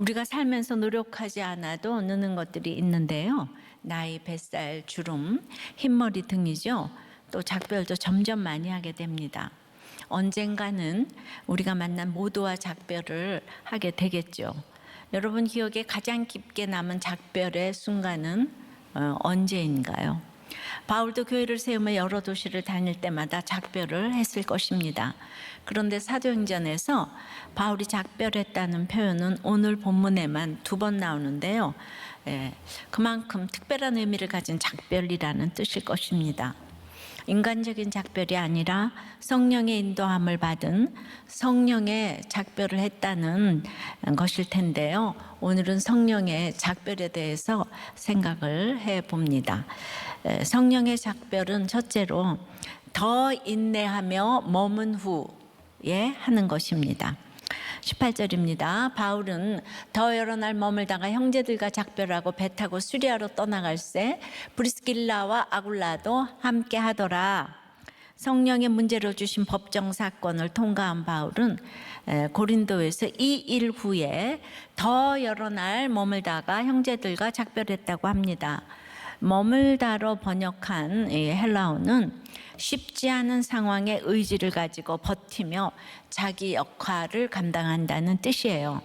우리가 살면서 노력하지 않아도 느는 것들이 있는데요. 나이, 뱃살, 주름, 흰머리 등이죠. 또 작별도 점점 많이 하게 됩니다. 언젠가는 우리가 만난 모두와 작별을 하게 되겠죠. 여러분 기억에 가장 깊게 남은 작별의 순간은 언제인가요? 바울도 교회를 세우며 여러 도시를 다닐 때마다 작별을 했을 것입니다. 그런데 사도행전에서 바울이 작별했다는 표현은 오늘 본문에만 2번 나오는데요. 그만큼 특별한 의미를 가진 작별이라는 뜻일 것입니다. 인간적인 작별이 아니라 성령의 인도함을 받은 성령의 작별을 했다는 것일 텐데요. 오늘은 성령의 작별에 대해서 생각을 해봅니다. 성령의 작별은 첫째로 더 인내하며 머문 후에 하는 것입니다. 18절입니다. 바울은 더 여러 날 머물다가 형제들과 작별하고 배 타고 수리아로 떠나갈새 브리스길라와 아굴라도 함께 하더라. 성령의 문제로 주신 법정 사건을 통과한 바울은 고린도에서 이 일 후에 더 여러 날 머물다가 형제들과 작별했다고 합니다. 머물다로 번역한 헬라어는 쉽지 않은 상황에 의지를 가지고 버티며 자기 역할을 감당한다는 뜻이에요.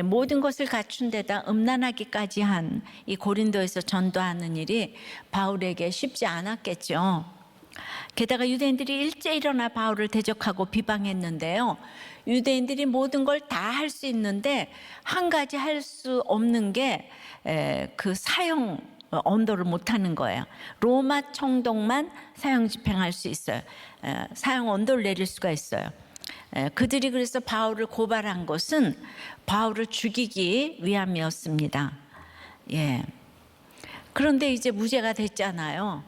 모든 것을 갖춘 데다 음란하기까지 한 이 고린도에서 전도하는 일이 바울에게 쉽지 않았겠죠. 게다가 유대인들이 일제 일어나 바울을 대적하고 비방했는데요. 유대인들이 모든 걸 다 할 수 있는데 한 가지 할 수 없는 게 그 사형 언도를 못하는 거예요. 로마 총독만 사형 집행할 수 있어요. 사형 언도를 내릴 수가 있어요. 그들이 그래서 바울을 고발한 것은 바울을 죽이기 위함이었습니다. 그런데 이제 무죄가 됐잖아요.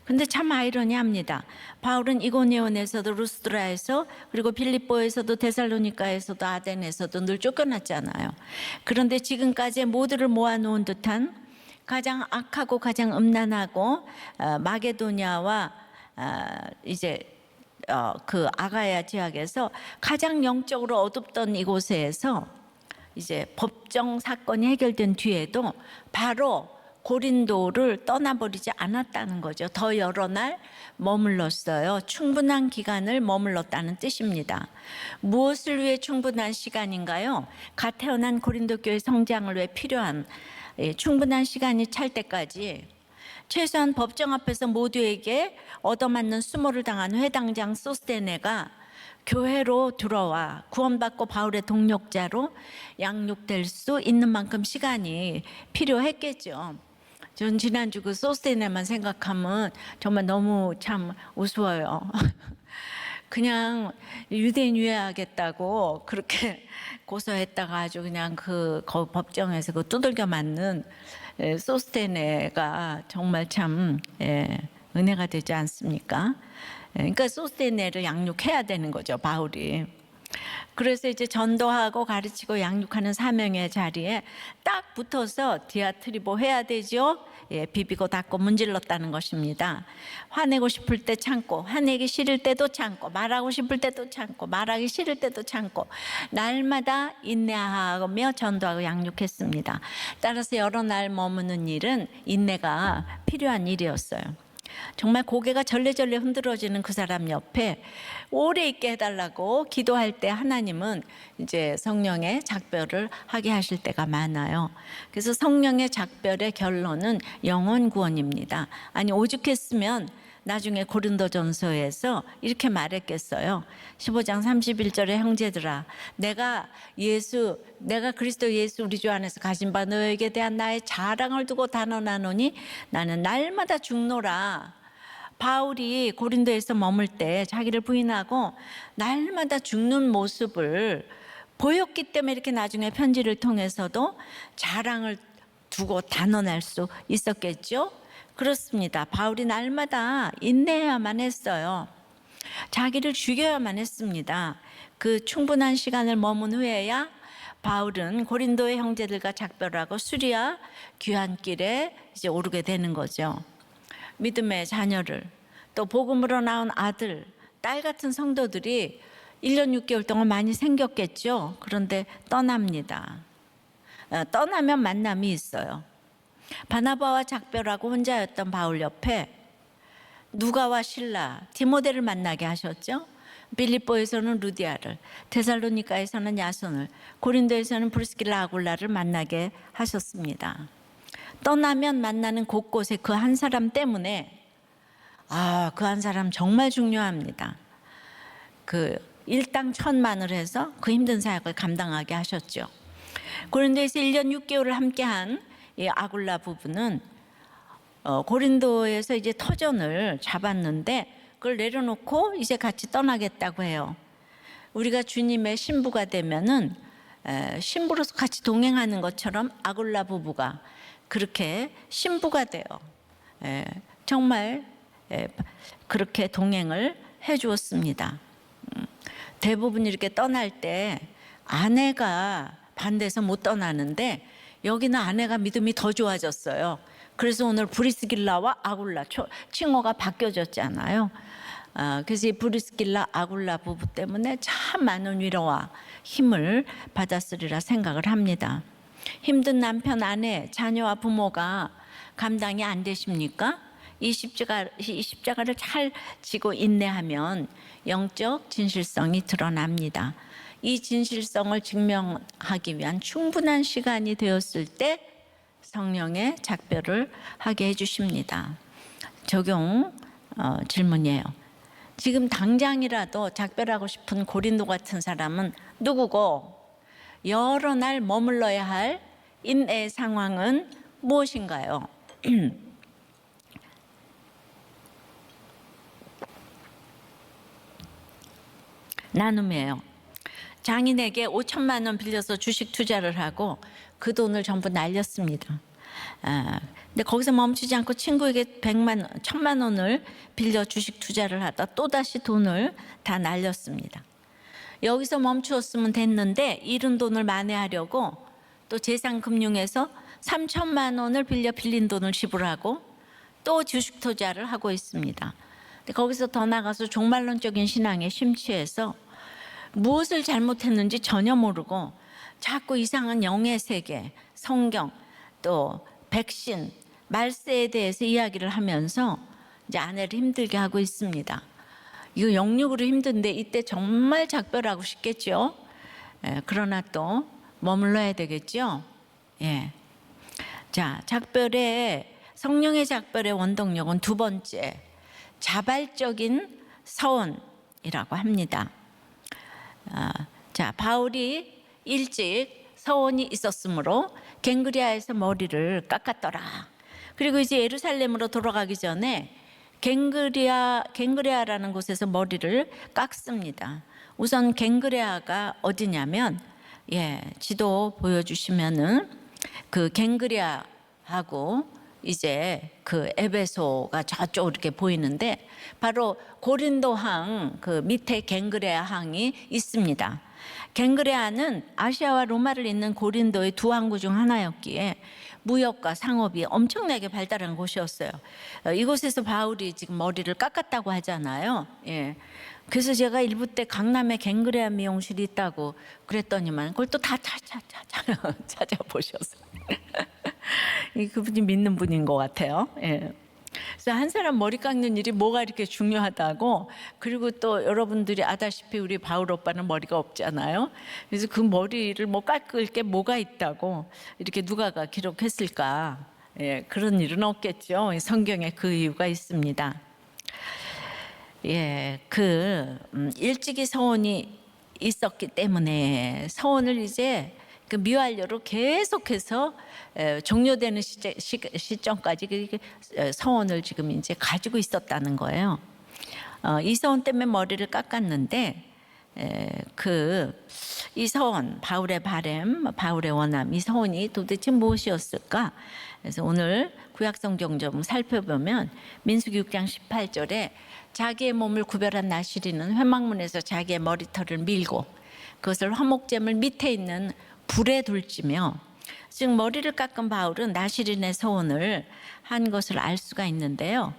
근데 참 아이러니합니다. 바울은 이고니온에서도 루스드라에서 그리고 필립보에서도 데살로니가에서도 아덴에서도 늘 쫓겨났잖아요. 그런데 지금까지 모두를 모아놓은 듯한 가장 악하고 가장 음란하고 마게도냐와 이제 그 아가야 지역에서 가장 영적으로 어둡던 이곳에서 이제 법정 사건이 해결된 뒤에도 바로 고린도를 떠나버리지 않았다는 거죠. 더 여러 날 머물렀어요. 충분한 기간을 머물렀다는 뜻입니다. 무엇을 위해 충분한 시간인가요? 갓 태어난 고린도 교회 성장을 위해 필요한 충분한 시간이 찰 때까지 최소한 법정 앞에서 모두에게 얻어맞는 수모를 당한 회당장 소스테네가 교회로 들어와 구원받고 바울의 동력자로 양육될 수 있는 만큼 시간이 필요했겠죠. 전 지난주 그 소스테네만 생각하면 정말 너무 참 우스워요. 그냥 유대인 유해하겠다고 그렇게 고소했다가 아주 그냥 그 법정에서 그 두들겨 맞는 소스테네가 정말 참 은혜가 되지 않습니까? 그러니까 소스테네를 양육해야 되는 거죠, 바울이. 그래서 이제 전도하고 가르치고 양육하는 사명의 자리에 딱 붙어서 디아트리보 해야 되죠. 비비고 닦고 문질렀다는 것입니다. 화내고 싶을 때 참고, 화내기 싫을 때도 참고, 말하고 싶을 때도 참고, 말하기 싫을 때도 참고, 날마다 인내하며 전도하고 양육했습니다. 따라서 여러 날 머무는 일은 인내가 필요한 일이었어요. 정말 고개가 절레절레 흔들어지는 그 사람 옆에 오래 있게 해달라고 기도할 때 하나님은 이제 성령의 작별을 하게 하실 때가 많아요. 그래서 성령의 작별의 결론은 영혼 구원입니다. 아니 오죽했으면 나중에 고린도전서에서 이렇게 말했겠어요. 15장 31절에 형제들아 내가 그리스도 예수 우리 주 안에서 가진 바 너에게 대한 나의 자랑을 두고 단언하노니 나는 날마다 죽노라. 바울이 고린도에서 머물 때 자기를 부인하고 날마다 죽는 모습을 보였기 때문에 이렇게 나중에 편지를 통해서도 자랑을 두고 단언할 수 있었겠죠. 그렇습니다. 바울이 날마다 인내해야만 했어요. 자기를 죽여야만 했습니다. 그 충분한 시간을 머문 후에야 바울은 고린도의 형제들과 작별하고 수리아 귀환길에 이제 오르게 되는 거죠. 믿음의 자녀를 또 복음으로 낳은 아들, 딸 같은 성도들이 1년 6개월 동안 많이 생겼겠죠. 그런데 떠납니다. 떠나면 만남이 있어요. 바나바와 작별하고 혼자였던 바울 옆에 누가와 실라, 디모데를 만나게 하셨죠. 빌립보에서는 루디아를, 데살로니가에서는 야손을, 고린도에서는 브리스길라 아굴라를 만나게 하셨습니다. 떠나면 만나는 곳곳에 그 한 사람 때문에 그 한 사람 정말 중요합니다. 그 일당 천만을 해서 그 힘든 사역을 감당하게 하셨죠. 고린도에서 1년 6개월을 함께한 이 아굴라 부부는 고린도에서 이제 터전을 잡았는데 그걸 내려놓고 이제 같이 떠나겠다고 해요. 우리가 주님의 신부가 되면은 신부로서 같이 동행하는 것처럼 아굴라 부부가 그렇게 신부가 돼요. 정말 그렇게 동행을 해 주었습니다. 대부분 이렇게 떠날 때 아내가 반대해서 못 떠나는데 여기는 아내가 믿음이 더 좋아졌어요. 그래서 오늘 브리스길라와 아굴라 칭호가 바뀌어졌잖아요. 그래서 이 브리스길라 아굴라 부부 때문에 참 많은 위로와 힘을 받았으리라 생각을 합니다. 힘든 남편, 아내, 자녀와 부모가 감당이 안 되십니까? 이 십자가를 잘 지고 인내하면 영적 진실성이 드러납니다. 이 진실성을 증명하기 위한 충분한 시간이 되었을 때 성령의 작별을 하게 해주십니다. 적용 질문이에요. 지금 당장이라도 작별하고 싶은 고린도 같은 사람은 누구고 여러 날 머물러야 할 인내의 상황은 무엇인가요? 나눔이에요. 장인에게 5천만 원 빌려서 주식 투자를 하고 그 돈을 전부 날렸습니다. 근데 거기서 멈추지 않고 친구에게 1,000만 원을 빌려 주식 투자를 하다 또다시 돈을 다 날렸습니다. 여기서 멈추었으면 됐는데 잃은 돈을 만회하려고 또 재산금융에서 3천만 원을 빌려 빌린 돈을 지불하고 또 주식 투자를 하고 있습니다. 근데 거기서 더 나가서 종말론적인 신앙에 심취해서 무엇을 잘못했는지 전혀 모르고 자꾸 이상한 영의 세계, 성경, 또 백신, 말세에 대해서 이야기를 하면서 이제 아내를 힘들게 하고 있습니다. 이거 영육으로 힘든데 이때 정말 작별하고 싶겠죠. 그러나 또 머물러야 되겠죠. 자, 성령의 작별의 원동력은 두 번째, 자발적인 서원이라고 합니다. 자, 바울이 일찍 서원이 있었으므로 갱그리아에서 머리를 깎았더라. 그리고 이제 예루살렘으로 돌아가기 전에 갱그레아라는 곳에서 머리를 깎습니다. 우선 갱그레아가 어디냐면 지도 보여주시면은 그 갱그레아하고 이제 그 에베소가 저쪽 이렇게 보이는데 바로 고린도항 그 밑에 갱그레아 항이 있습니다. 갱그레아는 아시아와 로마를 잇는 고린도의 두 항구 중 하나였기에 무역과 상업이 엄청나게 발달한 곳이었어요. 이곳에서 바울이 지금 머리를 깎았다고 하잖아요. 그래서 제가 일부 때 강남에 갱그레아 미용실이 있다고 그랬더니만 그걸 또 다 찾아보셨어요. 그분이 믿는 분인 것 같아요. 그래서 한 사람 머리 깎는 일이 뭐가 이렇게 중요하다고. 그리고 또 여러분들이 아다시피 우리 바울 오빠는 머리가 없잖아요. 그래서 그 머리를 뭐 깎을 게 뭐가 있다고 이렇게 누가가 기록했을까. 그런 일은 없겠죠. 성경에 그 이유가 있습니다. 일찍이 서원이 있었기 때문에 서원을 이제 그 미완료로 계속해서 종료되는 시점까지 서원을 지금 이제 가지고 있었다는 거예요. 이 서원 때문에 머리를 깎았는데 이 서원, 바울의 바램, 바울의 원함, 이 서원이 도대체 무엇이었을까? 그래서 오늘 구약성경 좀 살펴보면 민수기 6장 18절에 자기의 몸을 구별한 나시리는 회막문에서 자기의 머리털을 밀고 그것을 화목제물 밑에 있는 불에 둘지며, 즉 머리를 깎은 바울은 나시린의 서원을 한 것을 알 수가 있는데요.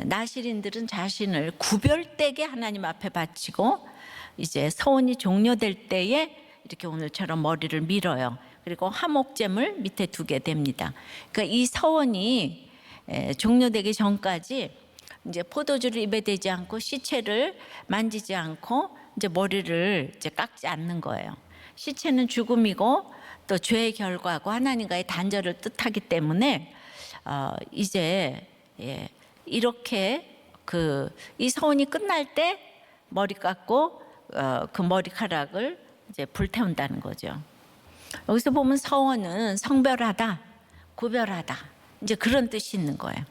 나시린들은 자신을 구별되게 하나님 앞에 바치고 이제 서원이 종료될 때에 이렇게 오늘처럼 머리를 밀어요. 그리고 화목제물 밑에 두게 됩니다. 그러니까 이 서원이 종료되기 전까지 이제 포도주를 입에 대지 않고 시체를 만지지 않고 이제 머리를 이제 깎지 않는 거예요. 시체는 죽음이고 또 죄의 결과고 하나님과의 단절을 뜻하기 때문에 이제 이렇게 이 서원이 끝날 때 머리 깎고 그 머리카락을 이제 불태운다는 거죠. 여기서 보면 서원은 성별하다, 구별하다, 이제 그런 뜻이 있는 거예요.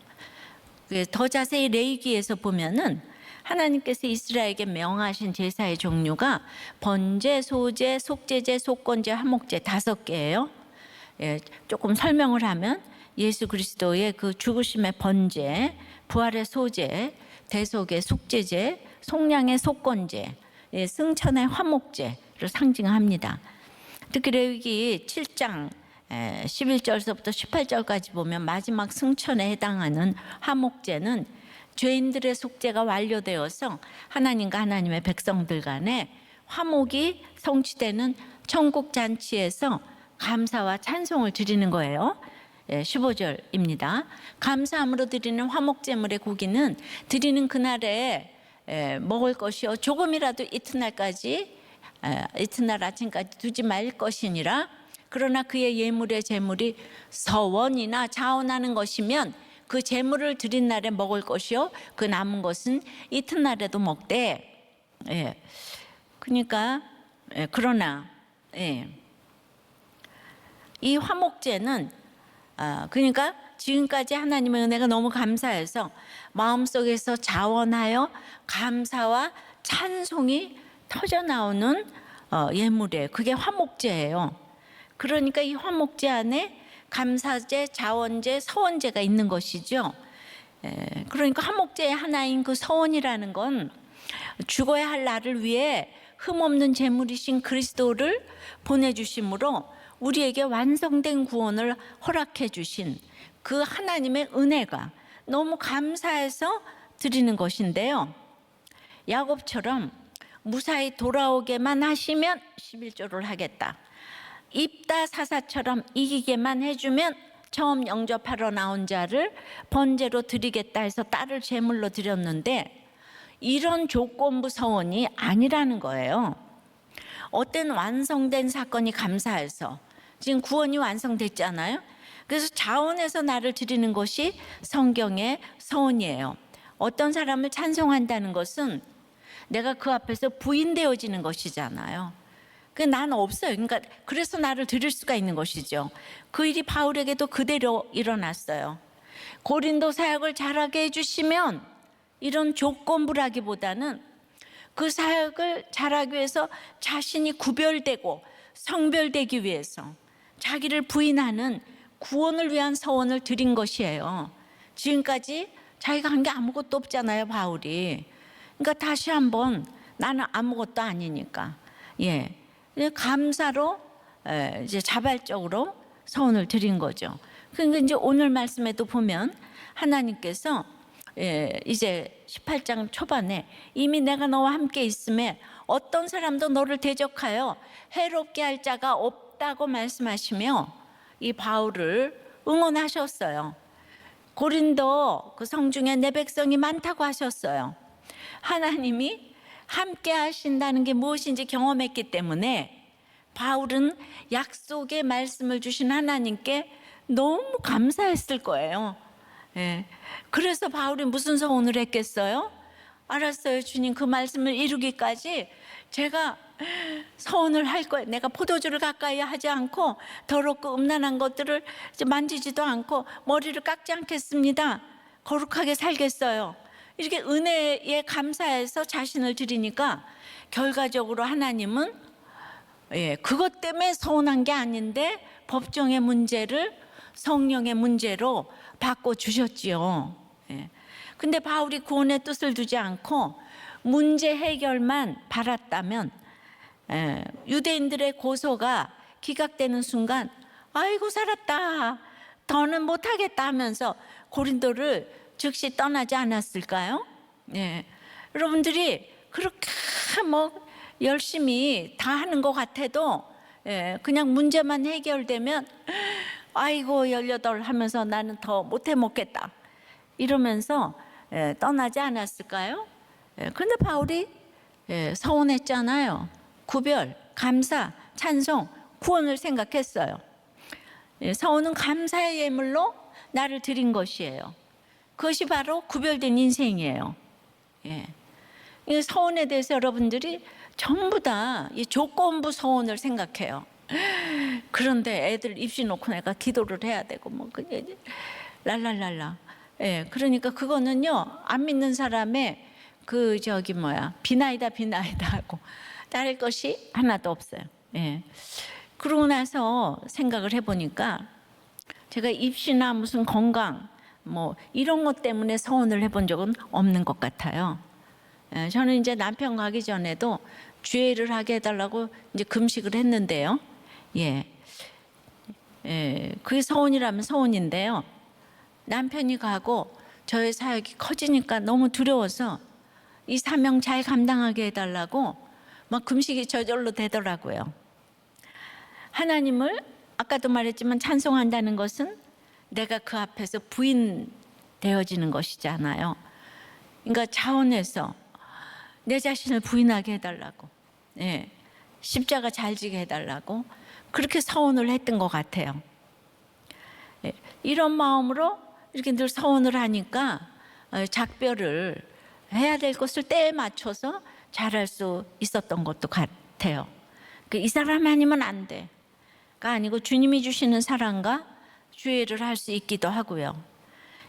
더 자세히 레위기에서 보면은 하나님께서 이스라엘에게 명하신 제사의 종류가 번제, 소제, 속제제, 속건제, 화목제 5개예요. 조금 설명을 하면 예수 그리스도의 그 죽으심의 번제, 부활의 소제, 대속의 속제제, 속량의 속건제, 승천의 화목제를 상징합니다. 특히 레위기 7장 11절서부터 18절까지 보면 마지막 승천에 해당하는 화목제는 죄인들의 속죄가 완료되어서 하나님과 하나님의 백성들 간에 화목이 성취되는 천국 잔치에서 감사와 찬송을 드리는 거예요. 15절입니다. 감사함으로 드리는 화목제물의 고기는 드리는 그날에 먹을 것이요 조금이라도 이튿날 아침까지 두지 말 것이니라. 그러나 그의 예물의 제물이 서원이나 자원하는 것이면 그 제물을 드린 날에 먹을 것이요 그 남은 것은 이튿날에도 먹되. 그러니까 그러나 이 화목제는 그러니까 지금까지 하나님의 은혜가 너무 감사해서 마음속에서 자원하여 감사와 찬송이 터져 나오는 예물이에요. 그게 화목제예요. 그러니까 이 화목제 안에 감사제, 자원제, 서원제가 있는 것이죠. 그러니까 화목제의 하나인 그 서원이라는 건 죽어야 할 나를 위해 흠없는 제물이신 그리스도를 보내주심으로 우리에게 완성된 구원을 허락해 주신 그 하나님의 은혜가 너무 감사해서 드리는 것인데요. 야곱처럼 무사히 돌아오게만 하시면 11조를 하겠다. 입다 사사처럼 이기게만 해주면 처음 영접하러 나온 자를 번제로 드리겠다 해서 딸을 제물로 드렸는데 이런 조건부 서원이 아니라는 거예요. 어떤 완성된 사건이 감사해서 지금 구원이 완성됐잖아요. 그래서 자원해서 나를 드리는 것이 성경의 서원이에요. 어떤 사람을 찬송한다는 것은 내가 그 앞에서 부인되어지는 것이잖아요. 난 없어요. 그러니까 그래서 나를 드릴 수가 있는 것이죠. 그 일이 바울에게도 그대로 일어났어요. 고린도 사역을 잘하게 해주시면 이런 조건부라기보다는 그 사역을 잘하기 위해서 자신이 구별되고 성별되기 위해서 자기를 부인하는 구원을 위한 서원을 드린 것이에요. 지금까지 자기가 한 게 아무것도 없잖아요, 바울이. 그러니까 다시 한번 나는 아무것도 아니니까 감사로 이제 자발적으로 서원을 드린 거죠. 그러니까 이제 오늘 말씀에도 보면 하나님께서 이제 18장 초반에 이미 내가 너와 함께 있음에 어떤 사람도 너를 대적하여 해롭게 할 자가 없다고 말씀하시며 이 바울을 응원하셨어요. 고린도 그 성중에 내 백성이 많다고 하셨어요. 하나님이 함께 하신다는 게 무엇인지 경험했기 때문에 바울은 약속의 말씀을 주신 하나님께 너무 감사했을 거예요. 그래서 바울이 무슨 서원을 했겠어요? 알았어요, 주님, 그 말씀을 이루기까지 제가 서원을 할 거예요. 내가 포도주를 가까이 하지 않고 더럽고 음란한 것들을 만지지도 않고 머리를 깎지 않겠습니다. 거룩하게 살겠어요. 이렇게 은혜에 감사해서 자신을 드리니까 결과적으로 하나님은 그것 때문에 서운한 게 아닌데 법정의 문제를 성령의 문제로 바꿔주셨지요. 근데 바울이 구원의 뜻을 두지 않고 문제 해결만 바랐다면 유대인들의 고소가 기각되는 순간 아이고 살았다, 더는 못하겠다 하면서 고린도를 즉시 떠나지 않았을까요? 여러분들이 그렇게 열심히 다 하는 것 같아도 예, 그냥 문제만 해결되면 아이고 18 하면서 나는 더 못해 먹겠다 이러면서 떠나지 않았을까요? 그런데 바울이 서원했잖아요. 구별, 감사, 찬송, 구원을 생각했어요. 서원은 감사의 예물로 나를 드린 것이에요. 그것이 바로 구별된 인생이에요. 이 서원에 대해서 여러분들이 전부 다 이 조건부 서원을 생각해요. 그런데 애들 입시 놓고 내가 기도를 해야 되고 뭐 랄랄랄라. 그러니까 그거는요 안 믿는 사람의 그 비나이다 하고 다를 것이 하나도 없어요. 그러고 나서 생각을 해보니까 제가 입시나 무슨 건강 뭐 이런 것 때문에 서원을 해본 적은 없는 것 같아요. 저는 이제 남편 가기 전에도 주례를 하게 해달라고 이제 금식을 했는데요. 그게 서원이라면 서원인데요. 남편이 가고 저의 사역이 커지니까 너무 두려워서 이 사명 잘 감당하게 해달라고 막 금식이 저절로 되더라고요. 하나님을 아까도 말했지만 찬송한다는 것은 내가 그 앞에서 부인되어지는 것이잖아요. 그러니까 자원해서 내 자신을 부인하게 해달라고, 십자가 잘 지게 해달라고 그렇게 서원을 했던 것 같아요. 이런 마음으로 이렇게 늘 서원을 하니까 작별을 해야 될 것을 때에 맞춰서 잘할 수 있었던 것도 같아요. 이 사람 아니면 안 돼가 아니고 주님이 주시는 사랑과 주의를 할 수 있기도 하고요.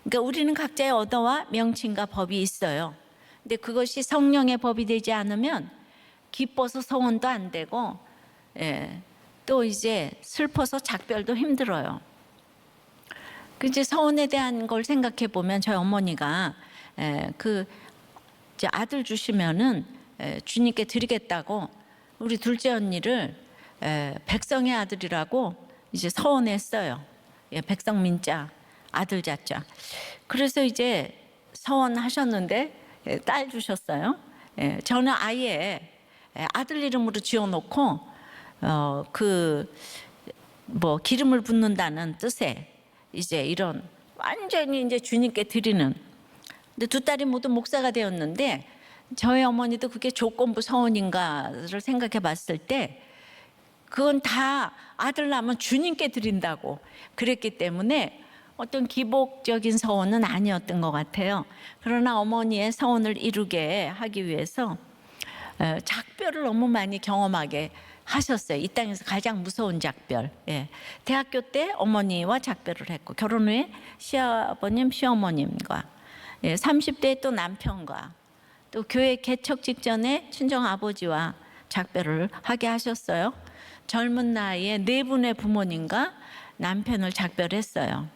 그러니까 우리는 각자의 언어와 명칭과 법이 있어요. 근데 그것이 성령의 법이 되지 않으면 기뻐서 서원도 안 되고 또 이제 슬퍼서 작별도 힘들어요. 이제 서원에 대한 걸 생각해 보면 저희 어머니가 그 이제 아들 주시면은 주님께 드리겠다고 우리 둘째 언니를 백성의 아들이라고 이제 서원했어요. 백성민자 아들 자자. 그래서 이제 서원하셨는데 딸 주셨어요. 저는 아예 아들 이름으로 지어놓고 기름을 붓는다는 뜻의 이제 이런 완전히 이제 주님께 드리는. 근데 두 딸이 모두 목사가 되었는데 저희 어머니도 그게 조건부 서원인가를 생각해 봤을 때 그건 다 아들 낳으면 주님께 드린다고 그랬기 때문에 어떤 기복적인 서원은 아니었던 것 같아요. 그러나 어머니의 서원을 이루게 하기 위해서 작별을 너무 많이 경험하게 하셨어요. 이 땅에서 가장 무서운 작별. 대학교 때 어머니와 작별을 했고 결혼 후에 시아버님, 시어머님과 30대에 또 남편과 또 교회 개척 직전에 친정 아버지와 작별을 하게 하셨어요. 젊은 나이에 4분의 부모님과 남편을 작별했어요.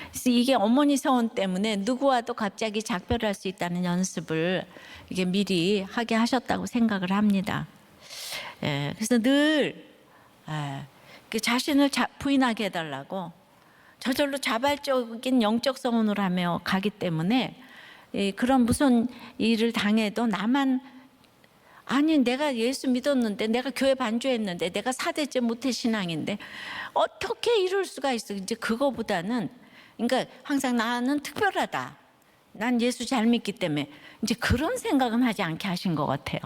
그래서 이게 어머니 서원 때문에 누구와도 갑자기 작별할 수 있다는 연습을 이게 미리 하게 하셨다고 생각을 합니다. 그래서 늘 자신을 부인하게 해달라고 저절로 자발적인 영적 서원을 하며 가기 때문에 그런 무슨 일을 당해도 나만 아니 내가 예수 믿었는데 내가 교회 반주했는데 내가 4대째 모태신앙인데 어떻게 이럴 수가 있어. 이제 그거보다는 그러니까 항상 나는 특별하다. 난 예수 잘 믿기 때문에 이제 그런 생각은 하지 않게 하신 것 같아요.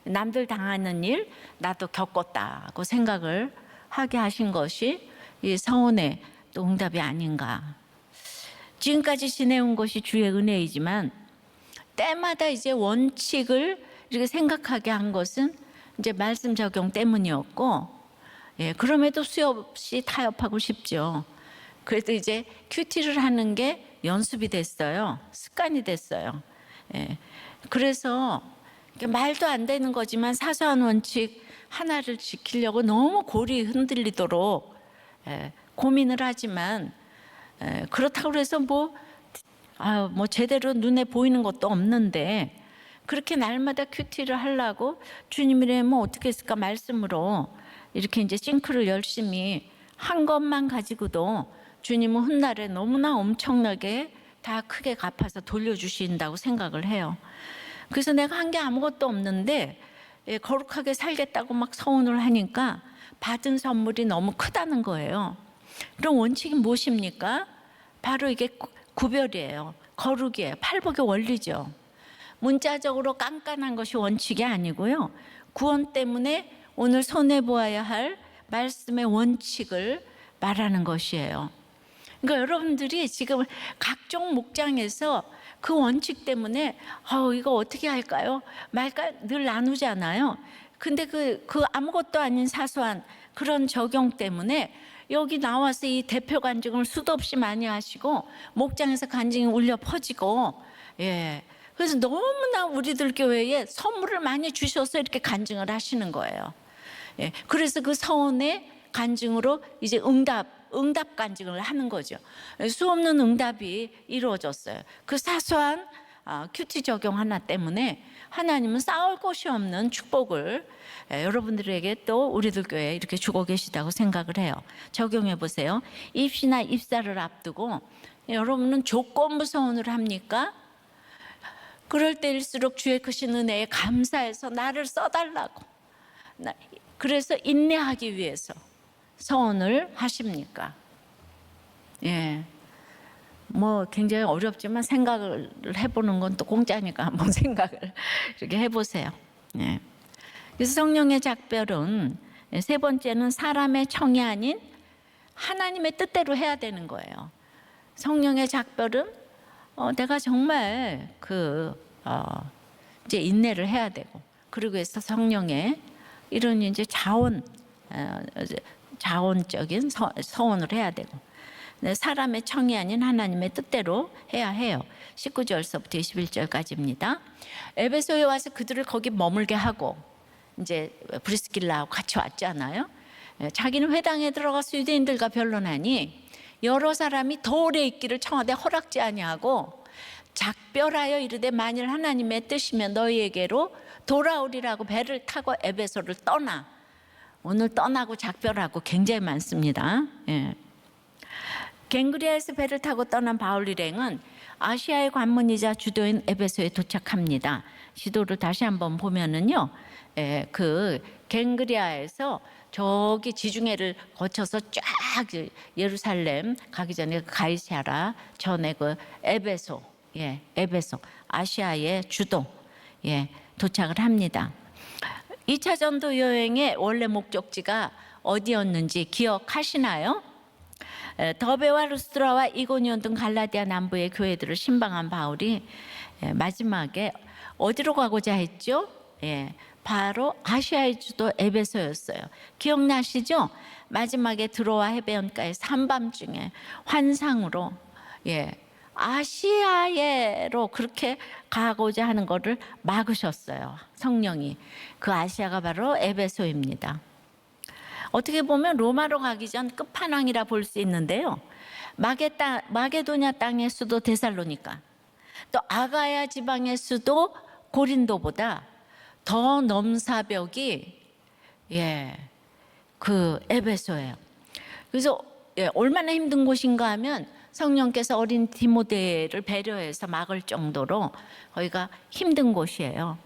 남들 당하는 일 나도 겪었다고 생각을 하게 하신 것이 이 서원의 또 응답이 아닌가. 지금까지 지내온 것이 주의 은혜이지만 때마다 이제 원칙을 이렇게 생각하게 한 것은 이제 말씀 적용 때문이었고, 그럼에도 수없이 타협하고 싶죠. 그래도 이제 큐티를 하는 게 연습이 됐어요. 습관이 됐어요. 그래서 말도 안 되는 거지만 사소한 원칙 하나를 지키려고 너무 골이 흔들리도록 고민을 하지만 그렇다고 해서 뭐 제대로 눈에 보이는 것도 없는데 그렇게 날마다 큐티를 하려고 주님이라면 어떻게 했을까 말씀으로 이렇게 이제 싱크를 열심히 한 것만 가지고도 주님은 훗날에 너무나 엄청나게 다 크게 갚아서 돌려주신다고 생각을 해요. 그래서 내가 한 게 아무것도 없는데 거룩하게 살겠다고 막 서원을 하니까 받은 선물이 너무 크다는 거예요. 그럼 원칙이 무엇입니까? 바로 이게 구별이에요. 거룩이에요. 팔복의 원리죠. 문자적으로 깐깐한 것이 원칙이 아니고요. 구원 때문에 오늘 손해보아야 할 말씀의 원칙을 말하는 것이에요. 그러니까 여러분들이 지금 각종 목장에서 그 원칙 때문에 이거 어떻게 할까요? 말까 늘 나누잖아요. 근데 그 아무것도 아닌 사소한 그런 적용 때문에 여기 나와서 이 대표 간증을 수도 없이 많이 하시고 목장에서 간증이 울려 퍼지고, 그래서 너무나 우리들 교회에 선물을 많이 주셔서 이렇게 간증을 하시는 거예요. 그래서 그 서원의 간증으로 이제 응답 간증을 하는 거죠. 수 없는 응답이 이루어졌어요. 그 사소한 큐티 적용 하나 때문에 하나님은 쌓을 곳이 없는 축복을 여러분들에게 또 우리들 교회에 이렇게 주고 계시다고 생각을 해요. 적용해 보세요. 입시나 입사를 앞두고 여러분은 조건부 서원을 합니까? 그럴 때일수록 주의 크신 은혜에 감사해서 나를 써달라고, 그래서 인내하기 위해서 서원을 하십니까? 뭐 굉장히 어렵지만 생각을 해보는 건 또 공짜니까 한번 생각을 이렇게 해보세요. 그래서 성령의 작별은 세 번째는 사람의 청이 아닌 하나님의 뜻대로 해야 되는 거예요. 성령의 작별은 내가 정말 이제 인내를 해야 되고, 그리고 해서 성령의 이런 이제 자원적인 서원을 해야 되고, 사람의 청이 아닌 하나님의 뜻대로 해야 해요. 19절서부터 21절까지입니다. 에베소에 와서 그들을 거기 머물게 하고, 이제 브리스길라하고 같이 왔잖아요. 자기는 회당에 들어가서 유대인들과 변론하니 여러 사람이 더 오래 있기를 청하되 허락지 아니하고 작별하여 이르되 만일 하나님의 뜻이면 너희에게로 돌아오리라고 배를 타고 에베소를 떠나. 오늘 떠나고 작별하고 굉장히 많습니다. 갱그리아에서 배를 타고 떠난 바울 일행은 아시아의 관문이자 주도인 에베소에 도착합니다. 지도를 다시 한번 보면은요, 그 갱그리아에서 저기 지중해를 거쳐서 쫙 예루살렘 가기 전에 가이사라 전에 그 에베소, 에베소 아시아의 주도, 도착을 합니다. 2차 전도 여행의 원래 목적지가 어디였는지 기억하시나요? 더베와 루스드라와 이고니온 등 갈라디아 남부의 교회들을 신방한 바울이 마지막에 어디로 가고자 했죠? 바로 아시아의 주도 에베소였어요. 기억나시죠? 마지막에 드로아 해변가에서 한밤중에 환상으로 아시아에로 그렇게 가고자 하는 것을 막으셨어요. 성령이. 그 아시아가 바로 에베소입니다. 어떻게 보면 로마로 가기 전 끝판왕이라 볼 수 있는데요. 마게도냐 땅의 수도 데살로니가, 또 아가야 지방의 수도 고린도보다 더 넘사벽이 그 에베소예요. 그래서 얼마나 힘든 곳인가 하면 성령께서 어린 디모데를 배려해서 막을 정도로 거기가 힘든 곳이에요.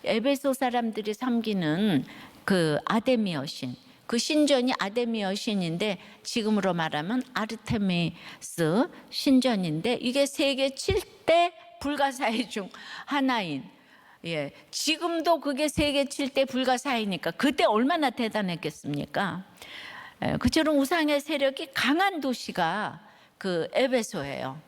에베소 사람들이 섬기는 그 아데미 여신, 그 신전이 아데미 여신인데 지금으로 말하면 아르테미스 신전인데 이게 세계 7대 불가사의 중 하나인, 지금도 그게 세계 7대 불가사의니까 그때 얼마나 대단했겠습니까? 그처럼 우상의 세력이 강한 도시가 그 에베소예요.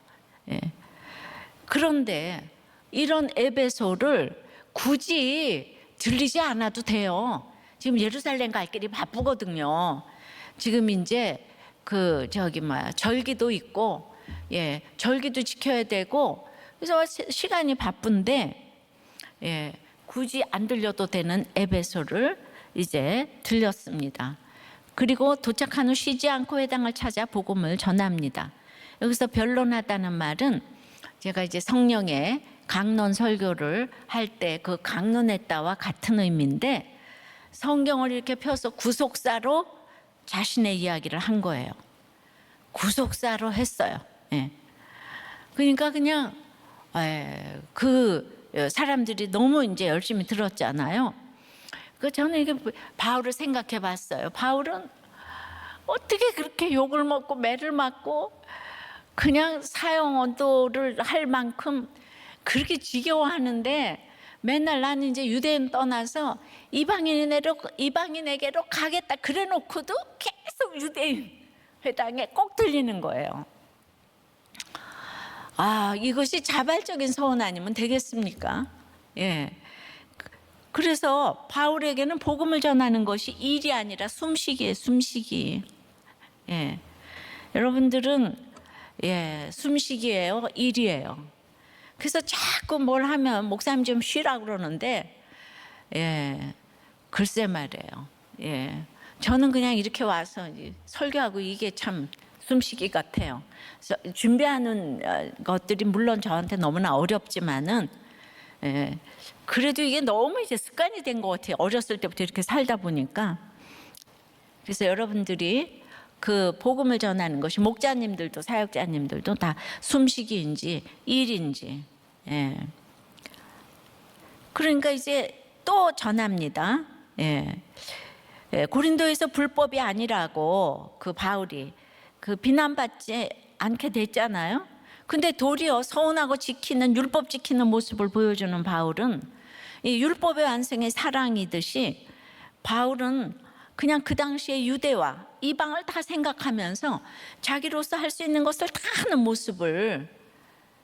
그런데 이런 에베소를 굳이 들리지 않아도 돼요. 지금 예루살렘 갈 길이 바쁘거든요. 지금 이제 절기도 있고, 절기도 지켜야 되고, 그래서 시간이 바쁜데, 굳이 안 들려도 되는 에베소를 이제 들렸습니다. 그리고 도착한 후 쉬지 않고 회당을 찾아 복음을 전합니다. 여기서 변론하다는 말은 제가 이제 성령의 강론 설교를 할 때 그 강론했다와 같은 의미인데, 성경을 이렇게 펴서 구속사로 자신의 이야기를 한 거예요. 구속사로 했어요. 그러니까 그냥 그 사람들이 너무 이제 열심히 들었잖아요. 저는 이게 바울을 생각해 봤어요. 바울은 어떻게 그렇게 욕을 먹고 매를 맞고 그냥 사형 언도를 할 만큼 그렇게 지겨워하는데 맨날 나는 이제 유대인 떠나서 이방인에게로 가겠다 그래 놓고도 계속 유대인 회당에 꼭 들리는 거예요. 아, 이것이 자발적인 서원 아니면 되겠습니까? 예. 그래서 바울에게는 복음을 전하는 것이 일이 아니라 숨쉬기예요, 숨쉬기. 예. 여러분들은 숨쉬기예요, 일이에요. 그래서 자꾸 뭘 하면 목사님 좀 쉬라고 그러는데, 글쎄 말이에요. 저는 그냥 이렇게 와서 설교하고 이게 참 숨쉬기 같아요. 그래서 준비하는 것들이 물론 저한테 너무나 어렵지만은, 그래도 이게 너무 이제 습관이 된 것 같아요. 어렸을 때부터 이렇게 살다 보니까. 그래서 여러분들이 그 복음을 전하는 것이 목자님들도 사역자님들도 다 숨쉬기인지 일인지. 그러니까 이제 또 전합니다. 고린도에서 불법이 아니라고 그 바울이 그 비난받지 않게 됐잖아요. 근데 도리어 서운하고 지키는 율법 지키는 모습을 보여주는 바울은 이 율법의 완성의 사랑이듯이 바울은 그냥 그 당시에 유대와 이방을 다 생각하면서 자기로서 할 수 있는 것을 다 하는 모습을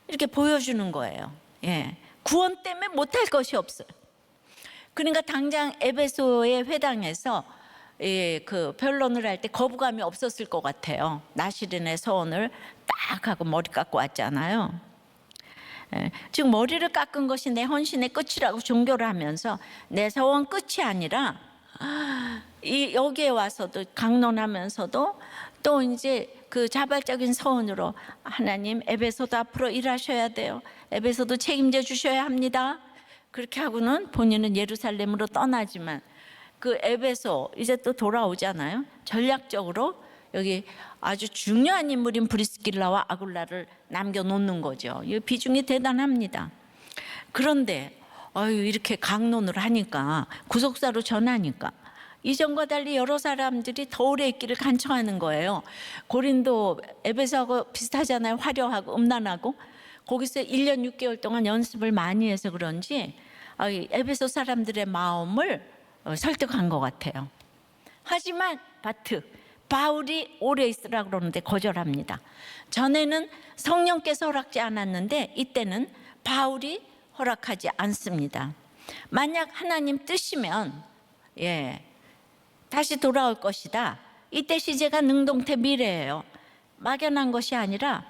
이렇게 보여주는 거예요. 구원 때문에 못할 것이 없어요. 그러니까 당장 에베소의 회당에서 그 변론을 할 때 거부감이 없었을 것 같아요. 나시린의 서원을 딱 하고 머리 깎고 왔잖아요. 지금 머리를 깎은 것이 내 헌신의 끝이라고 종교를 하면서 내 서원 끝이 아니라 여기에 와서도 강론하면서도 또 이제 그 자발적인 서원으로 하나님 에베소도 앞으로 일하셔야 돼요. 에베소도 책임져 주셔야 합니다. 그렇게 하고는 본인은 예루살렘으로 떠나지만 그 에베소 이제 또 돌아오잖아요. 전략적으로 여기 아주 중요한 인물인 브리스길라와 아굴라를 남겨놓는 거죠. 이 비중이 대단합니다. 그런데 이렇게 강론을 하니까 구속사로 전하니까 이전과 달리 여러 사람들이 더 오래 있기를 간청하는 거예요. 고린도 에베소하고 비슷하잖아요. 화려하고 음란하고 거기서 1년 6개월 동안 연습을 많이 해서 그런지 에베소 사람들의 마음을 설득한 것 같아요. 하지만 바울이 오래 있으라 그러는데 거절합니다. 전에는 성령께서 허락지 않았는데 이때는 바울이 허락하지 않습니다. 만약 하나님 뜻이면 다시 돌아올 것이다. 이때 시제가 능동태 미래예요. 막연한 것이 아니라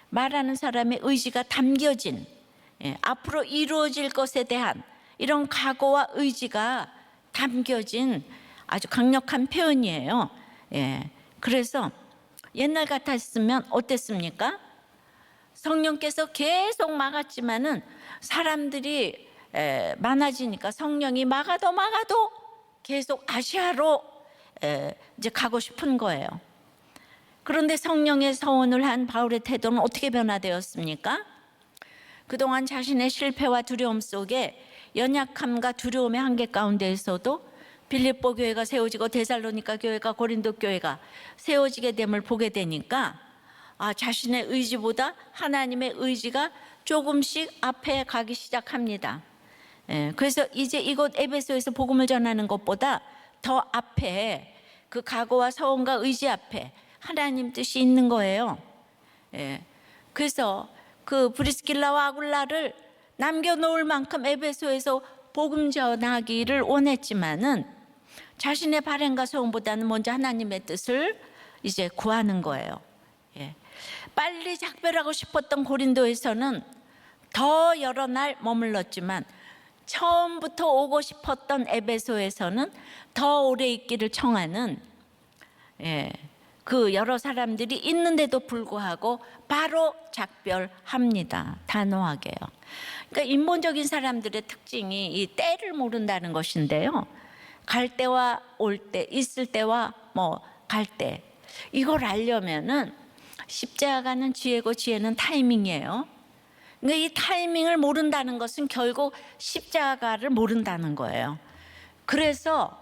말하는 사람의 의지가 담겨진 앞으로 이루어질 것에 대한 이런 각오와 의지가 담겨진 아주 강력한 표현이에요. 그래서 옛날 같았으면 어땠습니까? 성령께서 계속 막았지만은 사람들이 많아지니까 성령이 막아도 계속 아시아로 이제 가고 싶은 거예요. 그런데 성령의 서원을 한 바울의 태도는 어떻게 변화되었습니까? 그동안 자신의 실패와 두려움 속에 연약함과 두려움의 한계 가운데에서도 빌립보 교회가 세워지고 데살로니가 교회가 고린도 교회가 세워지게 됨을 보게 되니까 자신의 의지보다 하나님의 의지가 조금씩 앞에 가기 시작합니다. 그래서 이제 이곳 에베소에서 복음을 전하는 것보다 더 앞에 그 각오와 서원과 의지 앞에 하나님 뜻이 있는 거예요. 그래서 그 브리스길라와 아굴라를 남겨놓을 만큼 에베소에서 복음 전하기를 원했지만은 자신의 발행과 소원보다는 먼저 하나님의 뜻을 이제 구하는 거예요. 빨리 작별하고 싶었던 고린도에서는 더 여러 날 머물렀지만 처음부터 오고 싶었던 에베소에서는 더 오래 있기를 청하는 그 여러 사람들이 있는데도 불구하고 바로 작별합니다. 단호하게요. 그러니까 인본적인 사람들의 특징이 이 때를 모른다는 것인데요. 갈 때와 올 때, 있을 때와 갈 때, 이걸 알려면은 십자가는 지혜고 지혜는 타이밍이에요. 그러니까 이 타이밍을 모른다는 것은 결국 십자가를 모른다는 거예요. 그래서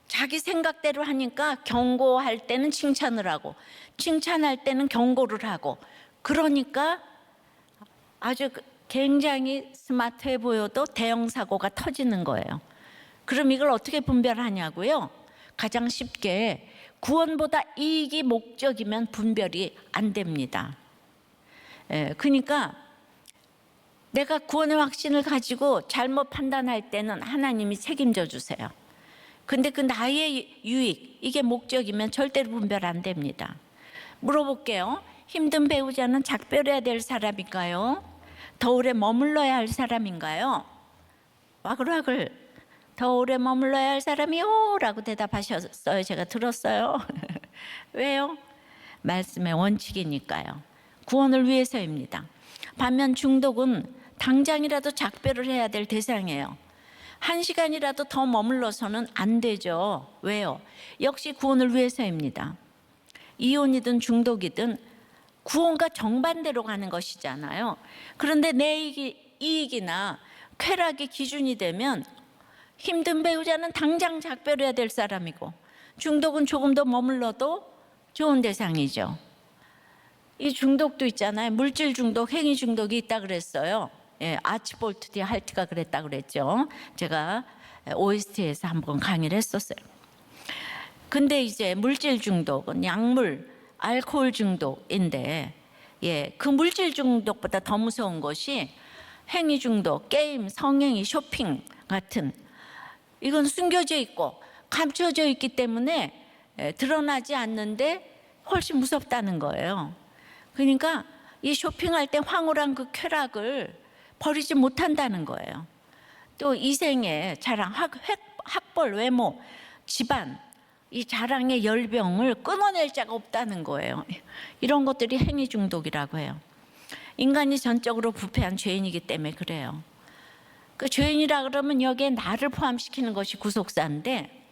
자기 생각대로 하니까 경고할 때는 칭찬을 하고 칭찬할 때는 경고를 하고, 그러니까 아주 굉장히 스마트해 보여도 대형 사고가 터지는 거예요. 그럼 이걸 어떻게 분별하냐고요? 가장 쉽게 구원보다 이익이 목적이면 분별이 안 됩니다. 그러니까 내가 구원의 확신을 가지고 잘못 판단할 때는 하나님이 책임져 주세요. 근데 그 나의 유익, 이게 목적이면 절대로 분별 안 됩니다. 물어볼게요. 힘든 배우자는 작별해야 될 사람인가요? 더 오래 머물러야 할 사람인가요? 와글와글. 더 오래 머물러야 할 사람이요? 라고 대답하셨어요. 제가 들었어요. 왜요? 말씀의 원칙이니까요. 구원을 위해서입니다. 반면 중독은 당장이라도 작별을 해야 될 대상이에요. 1시간이라도 더 머물러서는 안 되죠. 왜요? 역시 구원을 위해서입니다. 이혼이든 중독이든 구원과 정반대로 가는 것이잖아요. 그런데 내 이익이나 쾌락이 기준이 되면 힘든 배우자는 당장 작별해야 될 사람이고, 중독은 조금 더 머물러도 좋은 대상이죠. 이 중독도 있잖아요. 물질 중독, 행위 중독이 있다 그랬어요. 아치볼트 디 할트가 그랬다 그랬죠. 제가 OST에서 한번 강의를 했었어요. 근데 이제 물질 중독은 약물, 알코올 중독인데, 그 물질 중독보다 더 무서운 것이 행위 중독, 게임, 성행위, 쇼핑 같은, 이건 숨겨져 있고 감춰져 있기 때문에 드러나지 않는데 훨씬 무섭다는 거예요. 그러니까 이 쇼핑할 때 황홀한 그 쾌락을 버리지 못한다는 거예요. 또 이생의 자랑, 학벌, 외모, 집안, 이 자랑의 열병을 끊어낼 자가 없다는 거예요. 이런 것들이 행위 중독이라고 해요. 인간이 전적으로 부패한 죄인이기 때문에 그래요. 그 죄인이라 그러면 여기에 나를 포함시키는 것이 구속사인데,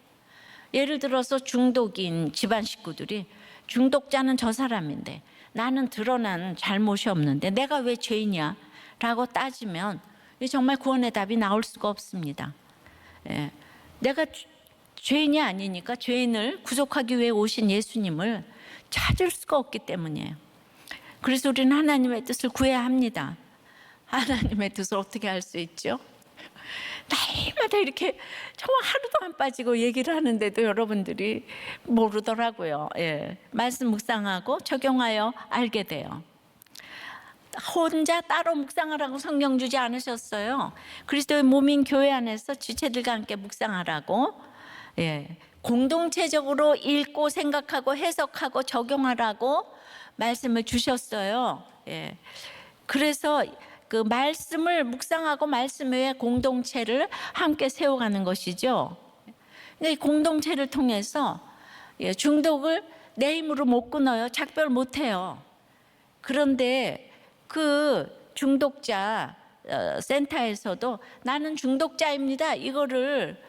예를 들어서 중독인 집안 식구들이 중독자는 저 사람인데 나는 드러난 잘못이 없는데 내가 왜 죄인이야? 라고 따지면 정말 구원의 답이 나올 수가 없습니다. 내가 죄인이 아니니까 죄인을 구속하기 위해 오신 예수님을 찾을 수가 없기 때문이에요. 그래서 우리는 하나님의 뜻을 구해야 합니다. 하나님의 뜻을 어떻게 할 수 있죠? 날마다 이렇게 정말 하루도 안 빠지고 얘기를 하는데도 여러분들이 모르더라고요. 말씀 묵상하고 적용하여 알게 돼요. 혼자 따로 묵상하라고 성경 주지 않으셨어요. 그리스도의 몸인 교회 안에서 지체들과 함께 묵상하라고, 공동체적으로 읽고 생각하고 해석하고 적용하라고 말씀을 주셨어요. 그래서 그 말씀을 묵상하고 말씀 외에 공동체를 함께 세워가는 것이죠. 이 공동체를 통해서 중독을 내 힘으로 못 끊어요. 작별 못 해요. 그런데 그 중독자 센터에서도 나는 중독자입니다, 이거를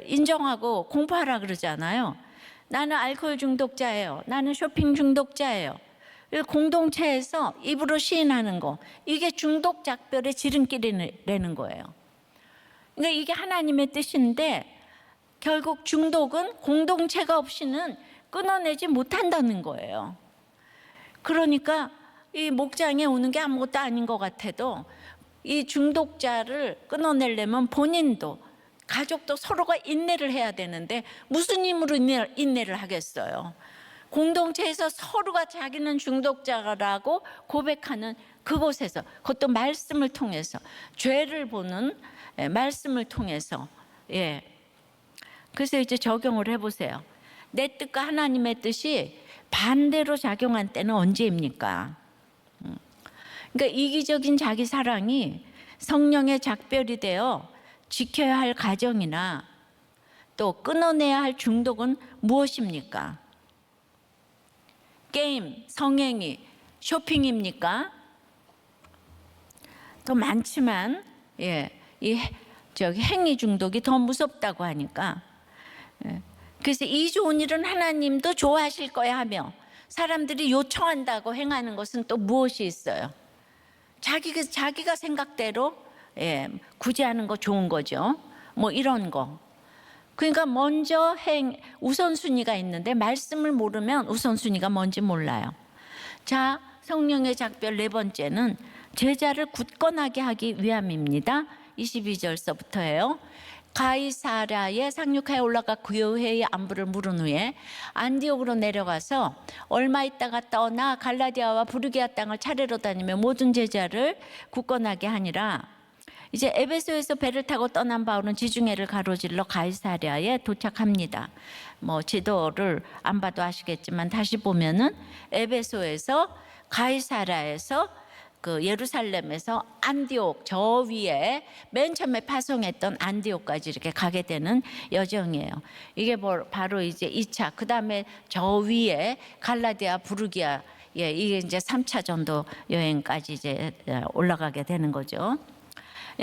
인정하고 공부하라 그러잖아요. 나는 알코올 중독자예요. 나는 쇼핑 중독자예요. 공동체에서 입으로 시인하는 거, 이게 중독 작별의 지름길이라는 거예요. 그러니까 이게 하나님의 뜻인데 결국 중독은 공동체가 없이는 끊어내지 못한다는 거예요. 그러니까 이 목장에 오는 게 아무것도 아닌 것 같아도 이 중독자를 끊어내려면 본인도 가족도 서로가 인내를 해야 되는데 무슨 힘으로 인내를 하겠어요? 공동체에서 서로가 자기는 중독자라고 고백하는 그곳에서, 그것도 말씀을 통해서, 죄를 보는 말씀을 통해서. 그래서 이제 적용을 해보세요. 내 뜻과 하나님의 뜻이 반대로 작용한 때는 언제입니까? 그러니까 이기적인 자기 사랑이 성령의 작별이 되어 지켜야 할 가정이나 또 끊어내야 할 중독은 무엇입니까? 게임, 성행위, 쇼핑입니까? 또 많지만 이 행위 중독이 더 무섭다고 하니까, 그래서 이 좋은 일은 하나님도 좋아하실 거야 하며 사람들이 요청한다고 행하는 것은 또 무엇이 있어요? 자기가 생각대로 굳이 하는 거 좋은 거죠. 뭐 이런 거. 그러니까 먼저 우선순위가 있는데 말씀을 모르면 우선순위가 뭔지 몰라요. 자, 성령의 작별 네 번째는 제자를 굳건하게 하기 위함입니다. 22절서부터예요. 가이사랴에 상륙하여 올라가 교회의 안부를 물은 후에 안디옥으로 내려가서 얼마 있다가 떠나 갈라디아와 부르기아 땅을 차례로 다니며 모든 제자를 굳건하게 하니라. 이제 에베소에서 배를 타고 떠난 바울은 지중해를 가로질러 가이사랴에 도착합니다. 뭐 지도를 안 봐도 아시겠지만 다시 보면은 에베소에서 가이사랴에서 그 예루살렘에서 안디옥 저 위에 맨 처음에 파송했던 안디옥까지 이렇게 가게 되는 여정이에요. 이게 바로 이제 2차, 그 다음에 저 위에 갈라디아, 부르기아, 이게 이제 3차 전도 여행까지 이제 올라가게 되는 거죠.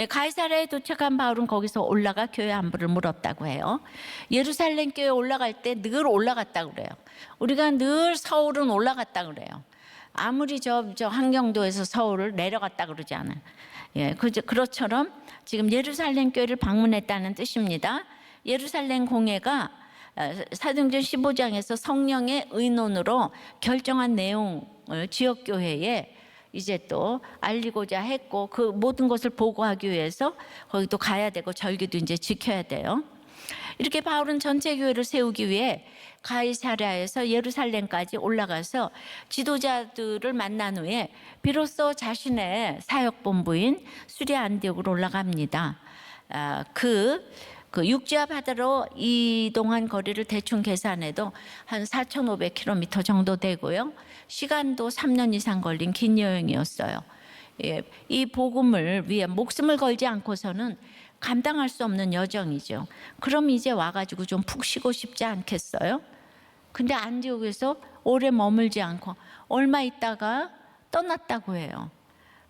가이사랴에 도착한 바울은 거기서 올라가 교회 안부를 물었다고 해요. 예루살렘 교회 올라갈 때 늘 올라갔다고 그래요. 우리가 늘 서울은 올라갔다고 그래요. 아무리 저 한경도에서 서울을 내려갔다 그러지 않아요. 그렇처럼 지금 예루살렘 교회를 방문했다는 뜻입니다. 예루살렘 공회가 사도행전 15장에서 성령의 의논으로 결정한 내용을 지역교회에 이제 또 알리고자 했고, 그 모든 것을 보고하기 위해서 거기도 가야 되고 절기도 이제 지켜야 돼요. 이렇게 바울은 전체 교회를 세우기 위해 가이사랴에서 예루살렘까지 올라가서 지도자들을 만난 후에 비로소 자신의 사역 본부인 수리아 안디옥으로 올라갑니다. 그 육지와 바다로 이동한 거리를 대충 계산해도 한 4,500km 정도 되고요. 시간도 3년 이상 걸린 긴 여행이었어요. 이 복음을 위해 목숨을 걸지 않고서는 감당할 수 없는 여정이죠. 그럼 이제 와가지고 좀 푹 쉬고 싶지 않겠어요? 근데 안디옥에서 오래 머물지 않고 얼마 있다가 떠났다고 해요.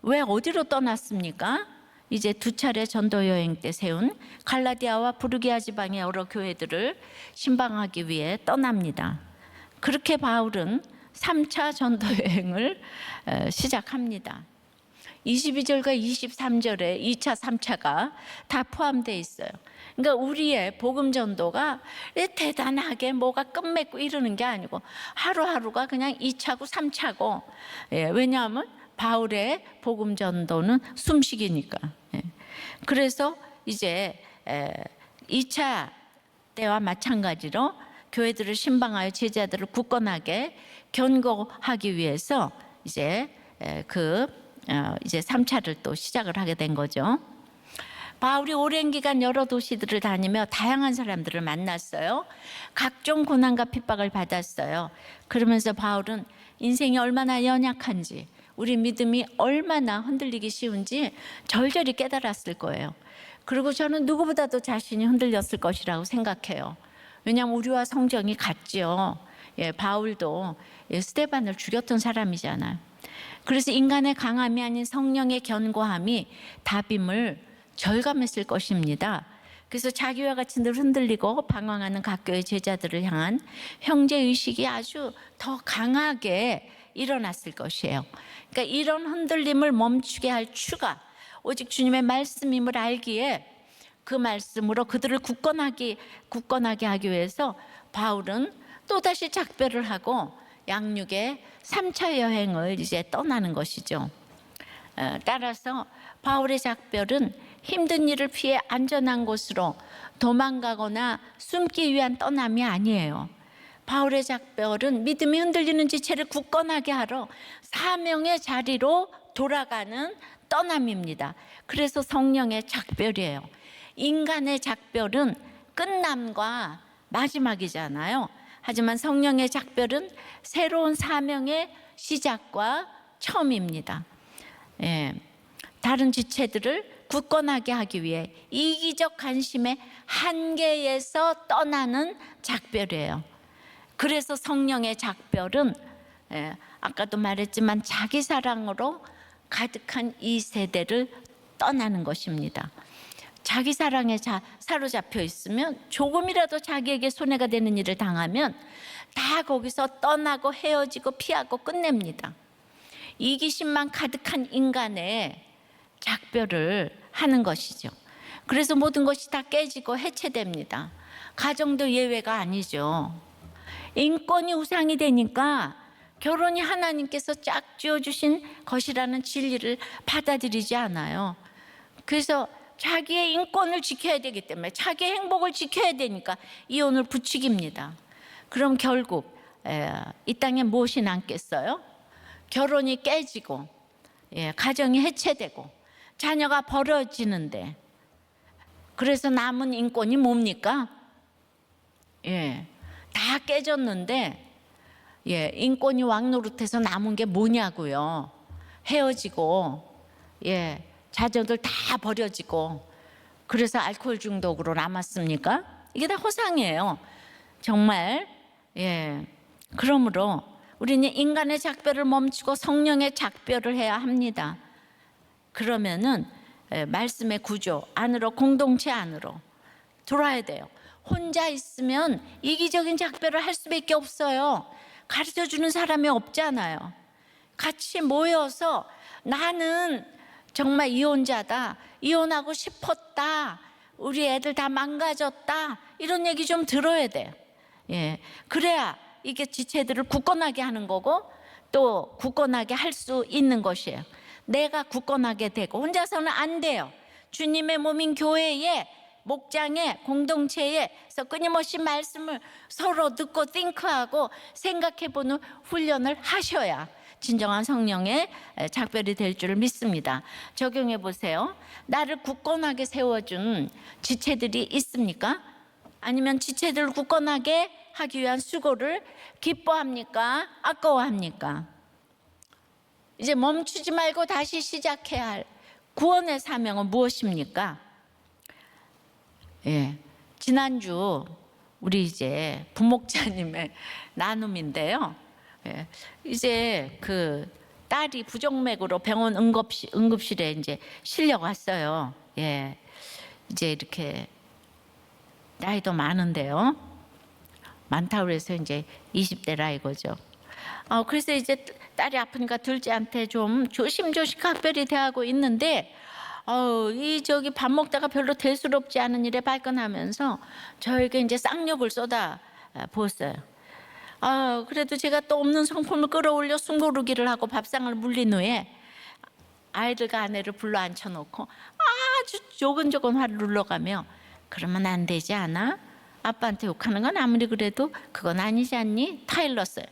왜 어디로 떠났습니까? 이제 2차례 전도 여행 때 세운 갈라디아와 부르기아 지방의 여러 교회들을 신방하기 위해 떠납니다. 그렇게 바울은 3차 전도 여행을 시작합니다. 22절과 23절에 2차, 3차가 다 포함되어 있어요. 그러니까 우리의 복음 전도가 대단하게 뭐가 끝맺고 이러는 게 아니고 하루하루가 그냥 2차고 3차고, 왜냐하면 바울의 복음 전도는 숨쉬기니까. 그래서 이제 2차 때와 마찬가지로 교회들을 신방하여 제자들을 굳건하게 견고하기 위해서 이제 3차를 또 시작을 하게 된 거죠. 바울이 오랜 기간 여러 도시들을 다니며 다양한 사람들을 만났어요. 각종 고난과 핍박을 받았어요. 그러면서 바울은 인생이 얼마나 연약한지, 우리 믿음이 얼마나 흔들리기 쉬운지 절절히 깨달았을 거예요. 그리고 저는 누구보다도 자신이 흔들렸을 것이라고 생각해요. 왜냐하면 우리와 성정이 같죠. 바울도 스데반을 죽였던 사람이잖아요. 그래서 인간의 강함이 아닌 성령의 견고함이 답임을 절감했을 것입니다. 그래서 자기와 같이 늘 흔들리고 방황하는 각 교회 제자들을 향한 형제의식이 아주 더 강하게 일어났을 것이에요. 그러니까 이런 흔들림을 멈추게 할 추가, 오직 주님의 말씀임을 알기에 그 말씀으로 그들을 굳건하게 하기 위해서 바울은 또다시 작별을 하고 양육의 3차 여행을 이제 떠나는 것이죠. 따라서 바울의 작별은 힘든 일을 피해 안전한 곳으로 도망가거나 숨기 위한 떠남이 아니에요. 바울의 작별은 믿음이 흔들리는 지체를 굳건하게 하러 사명의 자리로 돌아가는 떠남입니다. 그래서 성령의 작별이에요. 인간의 작별은 끝남과 마지막이잖아요. 하지만 성령의 작별은 새로운 사명의 시작과 처음입니다. 다른 지체들을 굳건하게 하기 위해 이기적 관심의 한계에서 떠나는 작별이에요. 그래서 성령의 작별은 아까도 말했지만 자기 사랑으로 가득한 이 세대를 떠나는 것입니다. 자기 사랑에 사로잡혀 있으면 조금이라도 자기에게 손해가 되는 일을 당하면 다 거기서 떠나고 헤어지고 피하고 끝냅니다. 이기심만 가득한 인간의 작별을 하는 것이죠. 그래서 모든 것이 다 깨지고 해체됩니다. 가정도 예외가 아니죠. 인권이 우상이 되니까 결혼이 하나님께서 짝 지어주신 것이라는 진리를 받아들이지 않아요. 그래서 자기의 인권을 지켜야 되기 때문에, 자기의 행복을 지켜야 되니까 이혼을 부추깁니다. 그럼 결국 이 땅에 무엇이 남겠어요? 결혼이 깨지고, 가정이 해체되고, 자녀가 버려지는데, 그래서 남은 인권이 뭡니까? 다 깨졌는데 인권이 왕노릇해서 남은 게 뭐냐고요. 헤어지고 자녀들 다 버려지고, 그래서 알코올 중독으로 남았습니까? 이게 다 허상이에요. 정말. 그러므로 우리는 인간의 작별을 멈추고 성령의 작별을 해야 합니다. 그러면은 말씀의 구조 안으로, 공동체 안으로 들어와야 돼요. 혼자 있으면 이기적인 작별을 할 수밖에 없어요. 가르쳐주는 사람이 없잖아요. 같이 모여서 나는 정말 이혼자다, 이혼하고 싶었다, 우리 애들 다 망가졌다, 이런 얘기 좀 들어야 돼요. 그래야 이게 지체들을 굳건하게 하는 거고, 또 굳건하게 할 수 있는 것이에요. 내가 굳건하게 되고 혼자서는 안 돼요. 주님의 몸인 교회에, 목장에, 공동체에서 끊임없이 말씀을 서로 듣고 띵크하고 생각해보는 훈련을 하셔야 진정한 성령의 작별이 될 줄 믿습니다. 적용해 보세요. 나를 굳건하게 세워준 지체들이 있습니까? 아니면 지체들을 굳건하게 하기 위한 수고를 기뻐합니까? 아까워합니까? 이제 멈추지 말고 다시 시작해야 할 구원의 사명은 무엇입니까? 지난주 우리 이제 부목자님의 나눔인데요. 이제 그 딸이 부정맥으로 병원 응급실에 이제 실려갔어요. 이제 이렇게 나이도 많은데요. 많다고 해서 이제 20대라 이거죠. 그래서 이제 딸이 아프니까 둘째한테 좀 조심조심 각별히 대하고 있는데, 이 저기 밥 먹다가 별로 대수롭지 않은 일에 발끈하면서 저에게 이제 쌍욕을 쏟아 부었어요. 그래도 제가 또 없는 성품을 끌어올려 숨고르기를 하고 밥상을 물린 후에 아이들과 아내를 불러 앉혀놓고 아주 조근조근 화를 눌러가며, 그러면 안 되지 않아? 아빠한테 욕하는 건 아무리 그래도 그건 아니지 않니? 타일렀어요.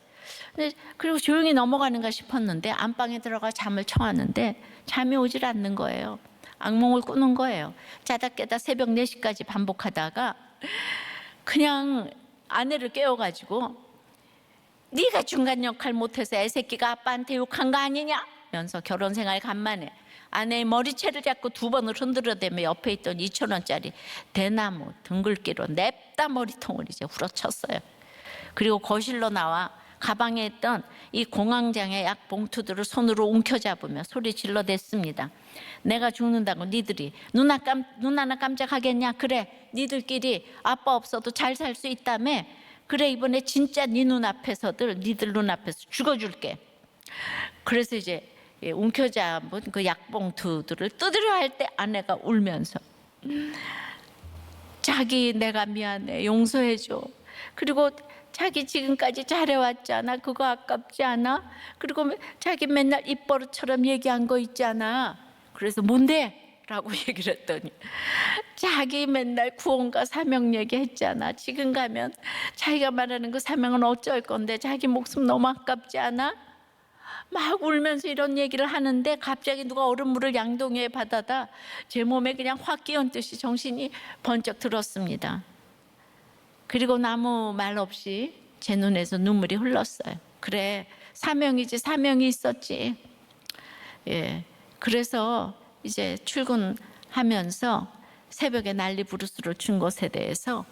그리고 조용히 넘어가는가 싶었는데 안방에 들어가 잠을 청하는데 잠이 오질 않는 거예요. 악몽을 꾸는 거예요. 자다 깨다 새벽 4시까지 반복하다가 그냥 아내를 깨워가지고, 네가 중간 역할 못해서 애새끼가 아빠한테 욕한 거 아니냐? 면서 결혼생활 간만에 아내의 머리채를 잡고 2번을 흔들어대며 옆에 있던 2,000원짜리 대나무 등글기로 냅다 머리통을 이제 후려쳤어요. 그리고 거실로 나와 가방에 있던 이 공황장애 약 봉투들을 손으로 움켜잡으며 소리 질러댔습니다. 내가 죽는다고 니들이 눈 하나 깜짝하겠냐? 그래, 니들끼리 아빠 없어도 잘 살 수 있다며? 그래, 이번에 진짜 네 눈앞에서들, 니들 눈앞에서 죽어줄게. 그래서 이제 움켜잡은 그 약봉투들을 뜯으려 할 때 아내가 울면서 자기 내가 미안해, 용서해줘. 그리고 자기 지금까지 잘해왔잖아, 그거 아깝지 않아? 그리고 자기 맨날 입버릇처럼 얘기한 거 있잖아. 그래서 뭔데? 라고 얘기를 했더니 자기 맨날 구원과 사명 얘기했잖아. 지금 가면 자기가 말하는 그 사명은 어쩔 건데 자기 목숨 너무 아깝지 않아? 막 울면서 이런 얘기를 하는데 갑자기 누가 얼음물을 양동이에 받아다 제 몸에 그냥 확 끼얹듯이 정신이 번쩍 들었습니다. 그리고 아무 말 없이 제 눈에서 눈물이 흘렀어요. 그래, 사명이지, 사명이 있었지. 그래서 이제 출근하면서 새벽에 난리 부르스를 준 것에 대해서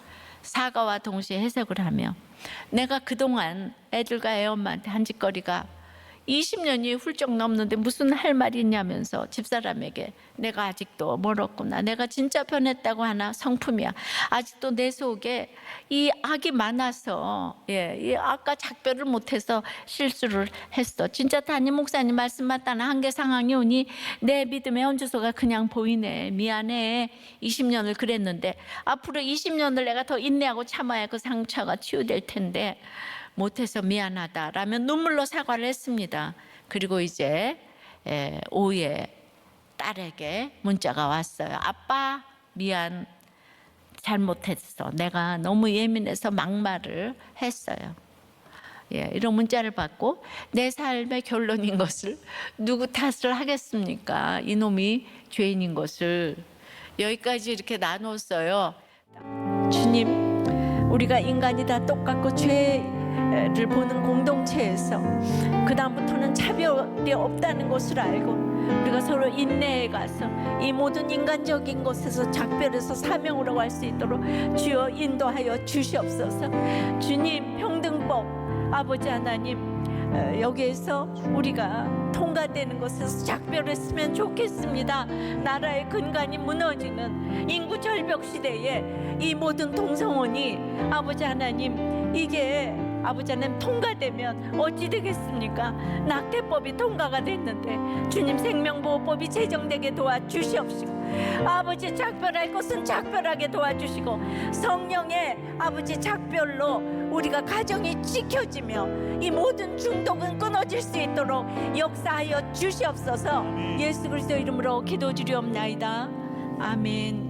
사과와 동시에 해석을 하며, 내가 그동안 애들과 애엄마한테 한 짓거리가 20년이 훌쩍 넘는데 무슨 할 말이 있냐면서 집사람에게 내가 아직도 멀었구나. 내가 진짜 변했다고 하나 성품이야. 아직도 내 속에 이 악이 많아서 이 아까 작별을 못해서 실수를 했어. 진짜 담임 목사님 말씀 맞다는 한계 상황이 오니 내 믿음의 원주소가 그냥 보이네. 미안해. 20년을 그랬는데 앞으로 20년을 내가 더 인내하고 참아야 그 상처가 치유될 텐데 못해서 미안하다라며 눈물로 사과를 했습니다. 그리고 이제 오후에 딸에게 문자가 왔어요. 아빠 미안, 잘못했어. 내가 너무 예민해서 막말을 했어요. 이런 문자를 받고 내 삶의 결론인 것을 누구 탓을 하겠습니까? 이놈이 죄인인 것을. 여기까지 이렇게 나눴어요. 주님, 우리가 인간이 다 똑같고 죄를 보는 공동체에서 그 다음부터는 차별이 없다는 것을 알고 우리가 서로 인내해 가서 이 모든 인간적인 것에서 작별해서 사명으로 갈 수 있도록 주여 인도하여 주시옵소서. 주님, 평등법 아버지 하나님, 여기에서 우리가 통과되는 것에서 작별했으면 좋겠습니다. 나라의 근간이 무너지는 인구 절벽 시대에 이 모든 동성혼이 아버지 하나님, 이게 아버지 하나님 통과되면 어찌 되겠습니까? 낙태법이 통과가 됐는데 주님 생명보호법이 제정되게 도와주시옵시고 아버지 작별할 것은 작별하게 도와주시고 성령의 아버지 작별로 우리가 가정이 지켜지며 이 모든 중독은 끊어질 수 있도록 역사하여 주시옵소서. 예수 그리스도 이름으로 기도드리옵나이다. 아멘.